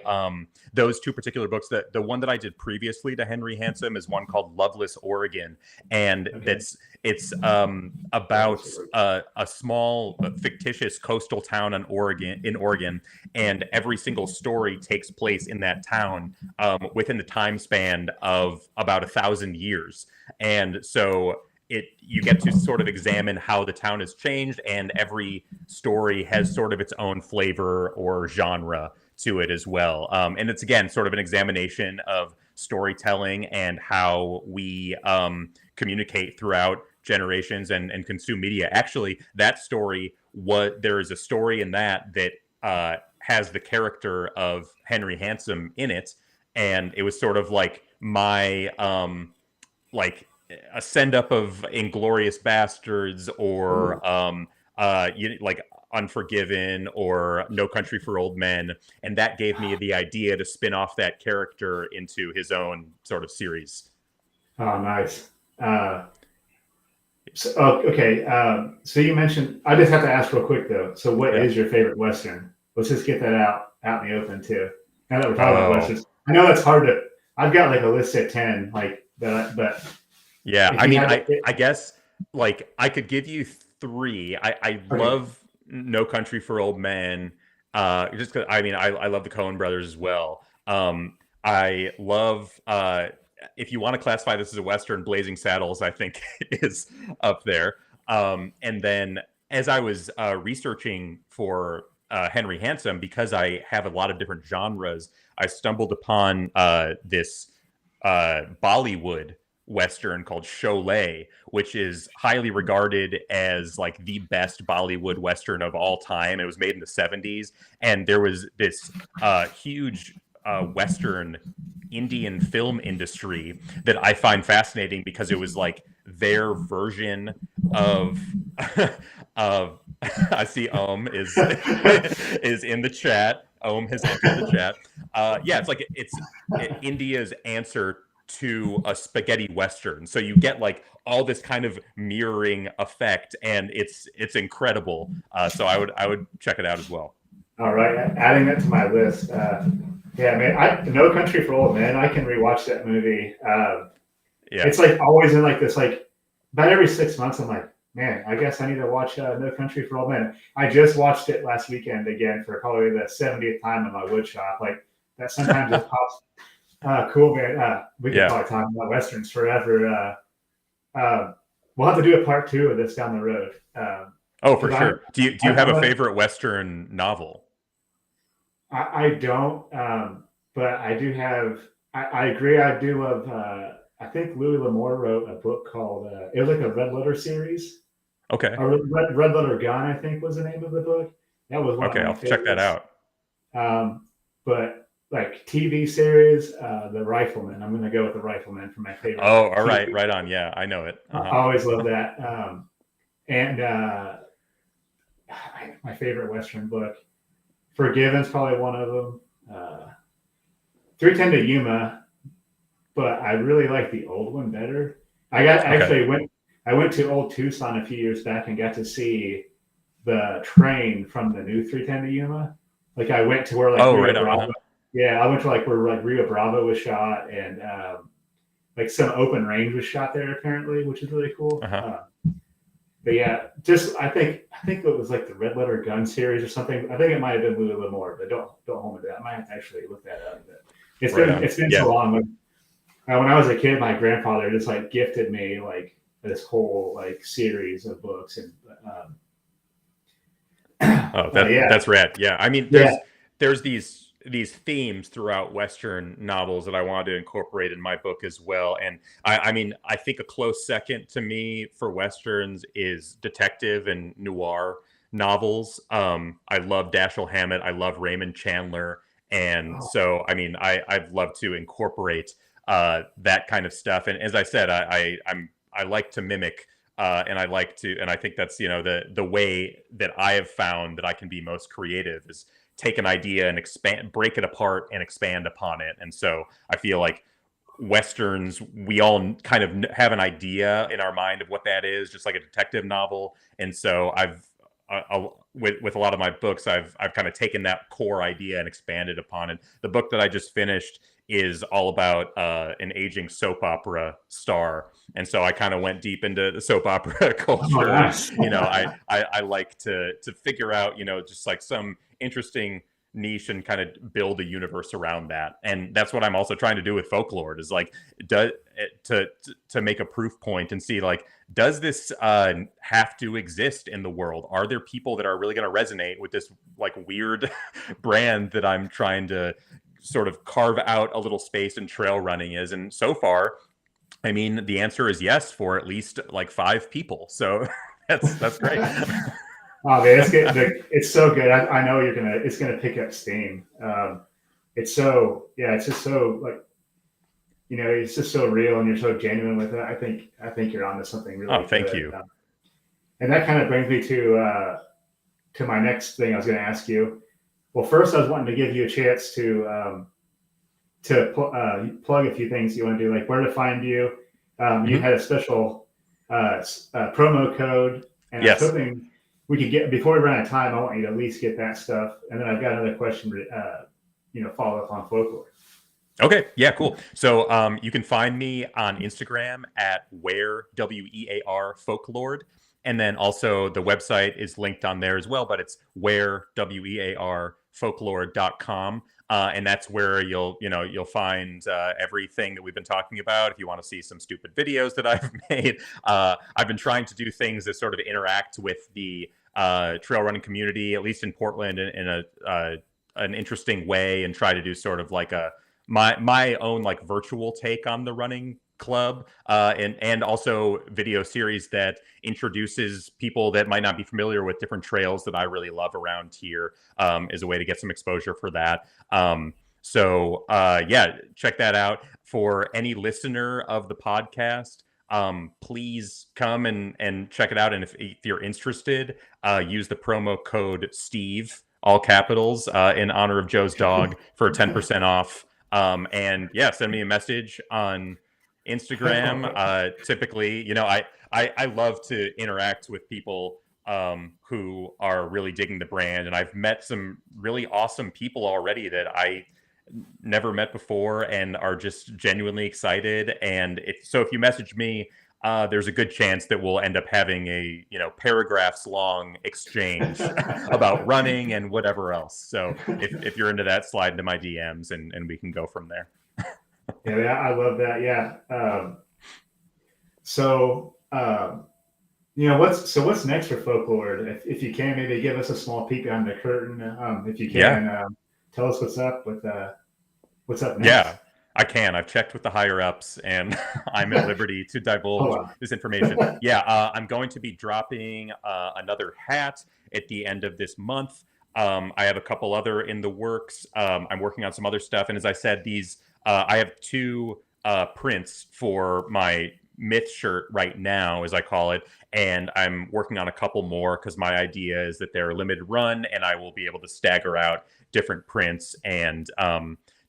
those 2 particular books, the one that I did previously to Henry Handsome is one called Loveless Oregon, and it's about a small fictitious coastal town in Oregon, and every single story takes place in that town within the time span of about 1,000 years. And so you get to sort of examine how the town has changed, and every story has sort of its own flavor or genre to it as well. And it's, again, sort of an examination of storytelling and how we communicate throughout generations and consume media. Actually, that story, there is a story in that has the character of Henry Handsome in it, and it was sort of like my a send up of Inglorious Bastards or like Unforgiven or No Country for Old Men, and that gave me the idea to spin off that character into his own sort of series. Oh, nice. So you mentioned, I just have to ask real quick though. So what is your favorite Western? Let's just get that out in the open too. Now that we're talking about Westerns, I know that's hard to. I've got like a list at 10, but Yeah, If I you mean, had I guess like I could give you three. I okay, love No Country for Old Men. Just 'cause, I mean, I love the Coen brothers as well. I love if you want to classify this as a Western, Blazing Saddles, I think is up there. And then as I was researching for Henry Handsome, because I have a lot of different genres, I stumbled upon this Bollywood Western called Sholay, which is highly regarded as like the best Bollywood Western of all time. It was made in the 70s. And there was this huge Western Indian film industry that I find fascinating because it was like their version of of I see Om is is in the chat. Om has entered the chat. Yeah, it's like it's India's answer to a spaghetti western. So you get like all this kind of mirroring effect, and it's incredible. So I would check it out as well. all right, adding that to my list. Yeah, man, No Country for Old Men. I can rewatch that movie. Yeah. It's like always in like this, like about every 6 months. I'm like, man, I guess I need to watch No Country for Old Men. I just watched it last weekend again for probably the 70th time in my wood shop. Like that sometimes just pops. Cool, man. We could Yeah. probably talk about westerns forever. We'll have to do a part two of this down the road. Oh, for 'Cause sure. Do you have a favorite Western novel? I don't, but I do have. I agree. I do love. I think Louis L'Amour wrote a book called. It was like a Red Letter series. Okay. Red Letter Gun, I think, was the name of the book. That was one Okay, of my I'll check that favorites. out. But like TV series, The Rifleman. I'm going to go with The Rifleman for my favorite. Oh, all right, TV. right on. Yeah, I know it. I always love that. And my favorite Western book, Forgiven's probably one of them. 310 to Yuma, but I really like the old one better. I went to Old Tucson a few years back and got to see the train from the new 310 to Yuma. Like I went to where like Oh, Rio right on. Bravo. Yeah, I went to like where like Rio Bravo was shot, and like some open range was shot there apparently, which is really cool. But yeah, just I think it was like the Red Letter Gun series or something. I think it might have been Louis L'Amour, but don't hold me to that. I might have to actually look that up. But it's been so long. When I was a kid, my grandfather just like gifted me like this whole like series of books, and that's rad. Yeah, I mean, there's these themes throughout Western novels that I wanted to incorporate in my book as well. And I mean, I think a close second to me for Westerns is detective and noir novels. I love Dashiell Hammett. I love Raymond Chandler. And so, I mean, I'd love to incorporate that kind of stuff. And as I said, I like to mimic and I think that's, you know, the way that I have found that I can be most creative is take an idea and break it apart and expand upon it. And so I feel like Westerns, we all kind of have an idea in our mind of what that is, just like a detective novel. And so with a lot of my books, I've kind of taken that core idea and expanded upon it. The book that I just finished is all about an aging soap opera star, and so I kind of went deep into the soap opera culture. nice. You know, I like to figure out, you know, just like some interesting niche and kind of build a universe around that. And that's what I'm also trying to do with Folklord is like to make a proof point and see like, does this have to exist in the world? Are there people that are really going to resonate with this like weird brand that I'm trying to sort of carve out a little space and trail running is? And so far, I mean, the answer is yes for at least like 5 people. So that's great. Oh man, it's so good. I know it's gonna pick up steam. It's just so like, you know, it's just so real and you're so genuine with it. I think you're onto something really good. Thank you. And that kind of brings me to my next thing I was going to ask you. Well, first I was wanting to give you a chance to plug a few things you want to do, like where to find you. You had a special promo code, and I was hoping we could get, before we run out of time, I want you to at least get that stuff. And then I've got another question, follow up on Folklord. Okay, yeah, cool. So you can find me on Instagram at wear Folklord, and then also the website is linked on there as well, but it's wear folklord.com. And that's where you'll find everything that we've been talking about. If you want to see some stupid videos that I've made, I've been trying to do things that sort of interact with the trail running community, at least in Portland, in an interesting way, and try to do sort of like my own like virtual take on the running club, and also video series that introduces people that might not be familiar with different trails that I really love around here, as a way to get some exposure for that. Yeah, check that out. For any listener of the podcast, please come and check it out. And if you're interested, use the promo code Steve, all capitals, in honor of Joe's dog, for 10% off. And yeah, send me a message on Instagram. Typically, I love to interact with people who are really digging the brand, and I've met some really awesome people already that I never met before and are just genuinely excited. And so if you message me, there's a good chance that we'll end up having a paragraphs long exchange about running and whatever else. So if you're into that, slide into my DMs and we can go from there. Yeah, I love that. Yeah. What's next for Folklord? If you can, maybe give us a small peek behind the curtain. If you can, tell us what's up next. Yeah, I can. I've checked with the higher ups, and I'm at liberty to divulge this information. Yeah, I'm going to be dropping another hat at the end of this month. I have a couple other in the works. I'm working on some other stuff, and as I said, I have two prints for my myth shirt right now, as I call it, and I'm working on a couple more because my idea is that they're a limited run, and I will be able to stagger out different prints and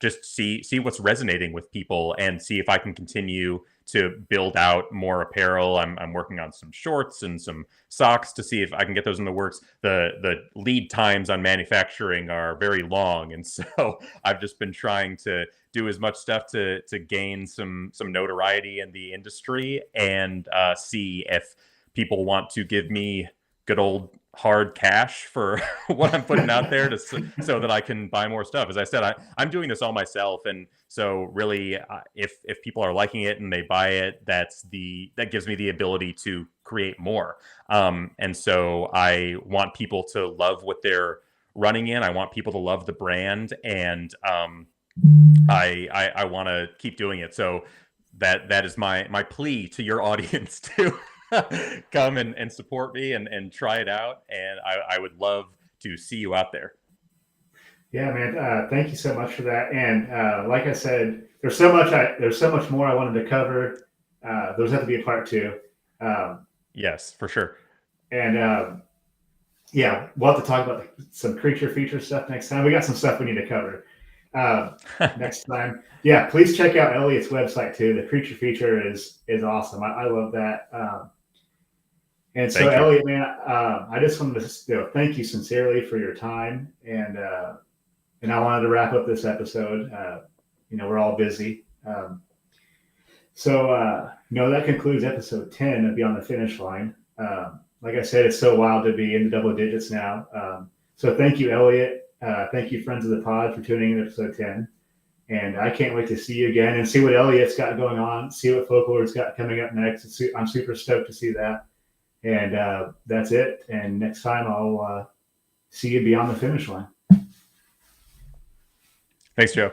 just see what's resonating with people and see if I can continue to build out more apparel. I'm working on some shorts and some socks to see if I can get those in the works. The lead times on manufacturing are very long, and so I've just been trying to do as much stuff to gain some notoriety in the industry and see if people want to give me good old hard cash for what I'm putting out there so that I can buy more stuff. As I said, I'm doing this all myself, and so really, if people are liking it and they buy it, that gives me the ability to create more. And so I want people to love what they're running in. I want people to love the brand, and I want to keep doing it. So that is my plea to your audience to come and support me and try it out. And I would love to see you out there. Yeah, man. Thank you so much for that. And like I said, there's so much more I wanted to cover. There's have to be a part two. Yes, for sure. And yeah, we'll have to talk about some creature feature stuff next time. We got some stuff we need to cover next time. Yeah, please check out Elliot's website too. The creature feature is awesome. I love that. And so, Elliot, man, I just wanted to thank you sincerely for your time, and I wanted to wrap up this episode. We're all busy, so that concludes episode 10 of Beyond the Finish Line. Like I said, it's so wild to be in the double digits now. So thank you, Elliot. Thank you, friends of the pod, for tuning in to episode 10. And I can't wait to see you again and see what Elliot's got going on, see what Folklord's got coming up next. I'm super stoked to see that. And that's it. And next time I'll see you beyond the finish line. Thanks, Joe.